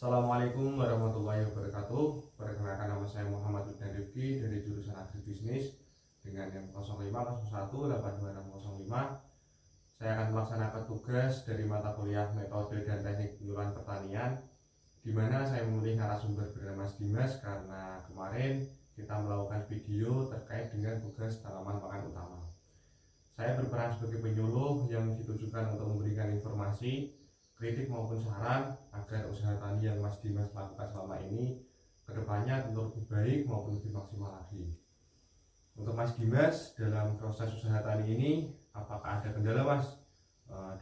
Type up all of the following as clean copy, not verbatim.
Assalamualaikum warahmatullahi wabarakatuh. Perkenalkan, nama saya Muhammad Udin Rifki dari jurusan Agribisnis dengan NIM 0501820605. Saya akan melaksanakan tugas dari mata kuliah Metode dan Teknik Penyuluhan Pertanian, di mana saya memilih narasumber bernama Mas Dimas karena kemarin kita melakukan video terkait dengan tugas tanaman pakan utama. Saya berperan sebagai penyuluh yang ditujukan untuk memberikan informasi, kritik maupun saran agar usaha tani yang Mas Dimas lakukan selama ini kedepannya tentu lebih baik maupun lebih maksimal lagi. Untuk Mas Dimas dalam proses usaha tani ini, apakah ada kendala Mas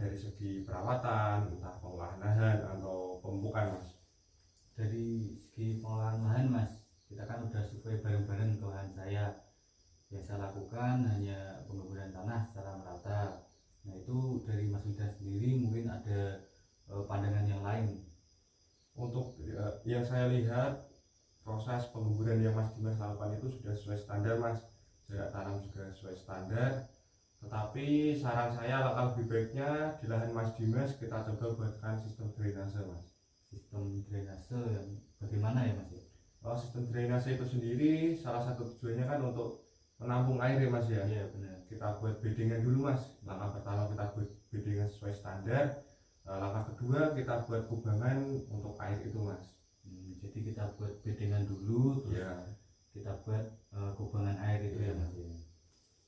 dari segi perawatan, entah pengolahan lahan atau pemupukan Mas? Dari segi pengolahan lahan Mas, kita kan udah survei bareng-bareng ke lahan saya. Yang saya lakukan hanya pengemburan tanah secara merata. Nah itu dari Mas Wida sendiri mungkin ada pandangan yang lain. Untuk yang saya lihat, proses pengemburan yang Mas Dimas lakukan itu sudah sesuai standar Mas. Jarak tanam juga sesuai standar. Tetapi saran saya alangkah lebih baiknya di lahan Mas Dimas kita coba buatkan sistem drainase Mas. Sistem drainase yang bagaimana ya Mas? Sistem drainase itu sendiri salah satu tujuannya kan untuk menampung air ya Mas ya. Iya benar. Kita buat bedengan dulu Mas. Langkah pertama kita buat bedengan sesuai standar. Langkah kedua kita buat kubangan untuk air itu Mas. Jadi kita buat bedengan dulu, terus Ya. kita buat kubangan air itu ya Mas.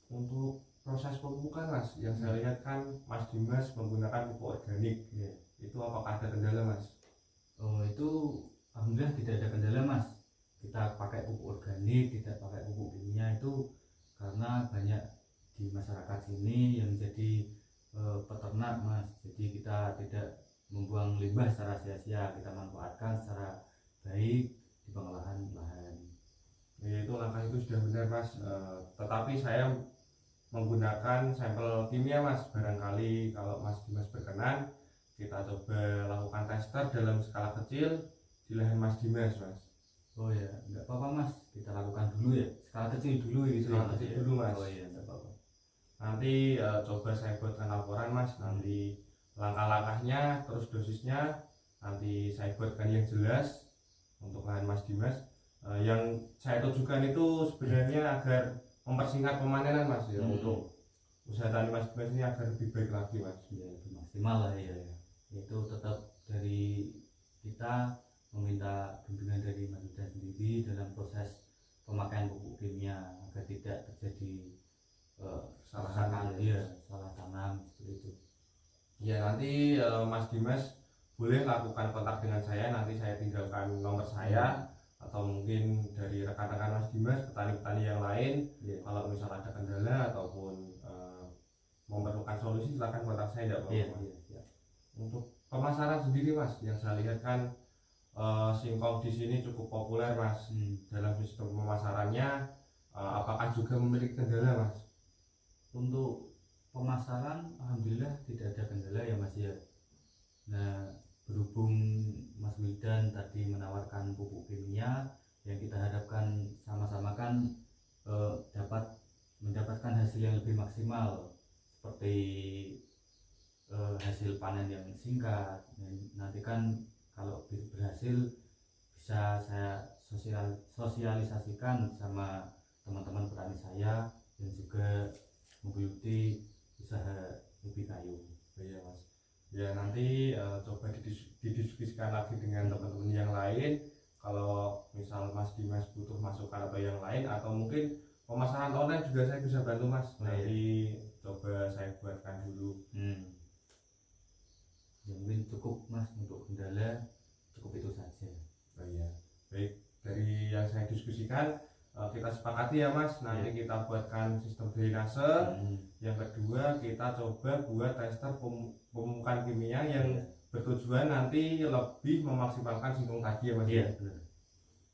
Untuk proses pemupukan Mas, yang saya lihat kan Mas Dimas menggunakan pupuk organik. Ya. Itu apakah ada kendala Mas? Itu alhamdulillah tidak ada kendala Mas. Kita pakai pupuk organik, tidak pakai pupuk kimia itu karena banyak di masyarakat sini yang jadi peternak Mas. Jadi kita tidak membuang limbah secara sia-sia, kita manfaatkan secara baik di pengolahan lahan. Ya, itu langkah itu sudah benar Mas. Tetapi saya menggunakan sampel kimia Mas. Barangkali kalau Mas Dimas berkenan, kita coba lakukan tester dalam skala kecil di lahan Mas Dimas Mas. Oh ya, enggak apa-apa Mas, kita lakukan dulu ya. Skala kecil dulu gitu Skala ya. kecil dulu Mas. Oh iya, enggak apa-apa. Nanti coba saya buatkan laporan Mas. Nanti langkah-langkahnya, terus dosisnya nanti saya buatkan yang jelas untuk lahan Mas Dimas. Yang saya tujukan itu sebenarnya agar mempersingkat pemanenan Mas ya, untuk usaha tani Mas Dimas ini agar lebih baik lagi Mas. Ya, lebih maksimal lah ya. Itu tetap dari kita meminta bimbingan dari Mas Yuda sendiri dalam proses pemakaian pupuk kimia agar tidak terjadi Kesalahan salah tanam seperti itu. Ya, nanti Mas Dimas boleh lakukan kontak dengan saya, nanti saya tinggalkan nomor saya atau mungkin dari rekan-rekan Mas Dimas, petani-petani yang lain. Kalau misal ada kendala ataupun memerlukan solusi, silakan kontak saya, tidak apa-apa. Untuk pemasaran sendiri Mas, yang saya lihat kan singkong di sini cukup populer Mas. Dalam sistem pemasarannya, apakah juga memiliki kendala Mas? Untuk pemasaran alhamdulillah tidak ada kendala ya Mas ya. Nah berhubung Mas Wildan tadi menawarkan pupuk kimia, yang kita harapkan sama-sama kan dapat mendapatkan hasil yang lebih maksimal, seperti hasil panen yang singkat. Nanti kan kalau berhasil bisa saya sosialisasikan sama teman-teman petani saya dan juga menggeluti usaha ubi kayu. Iya Mas. Ya nanti coba didiskusikan lagi dengan teman-teman yang lain. Kalau misal Mas Dimas butuh masukan atau yang lain, atau mungkin pemasaran online juga saya bisa bantu Mas. Nanti coba saya buatkan dulu. Ya, mungkin cukup Mas untuk kendala, cukup itu saja. Oh iya. Baik, dari yang saya diskusikan kita sepakati ya Mas, nanti kita buatkan sistem drainase. Yang kedua kita coba buat tester pemupukan kimia yang bertujuan nanti lebih memaksimalkan singkong tadi ya Mas.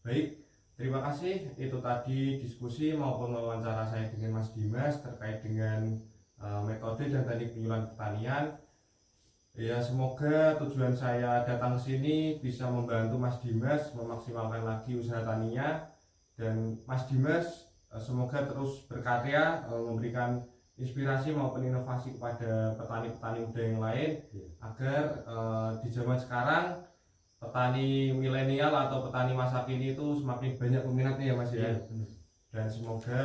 Baik, terima kasih. Itu tadi diskusi maupun wawancara saya dengan Mas Dimas terkait dengan metode dan teknik penyuluhan pertanian. Ya, semoga tujuan saya datang ke sini bisa membantu Mas Dimas memaksimalkan lagi usaha taninya, dan Mas Dimas semoga terus berkarya memberikan inspirasi maupun inovasi kepada petani-petani muda yang lain agar di zaman sekarang petani milenial atau petani masa kini itu semakin banyak peminatnya ya Mas ya. Iya, benar. Dan semoga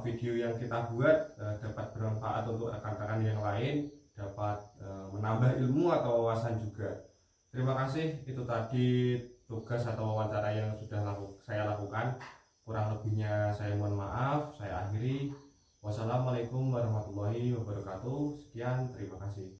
video yang kita buat dapat bermanfaat untuk rekan-rekan yang lain, dapat menambah ilmu atau wawasan juga. Terima kasih, itu tadi tugas atau wawancara yang sudah saya lakukan. Kurang lebihnya saya mohon maaf, saya akhiri. Wassalamualaikum warahmatullahi wabarakatuh. Sekian, terima kasih.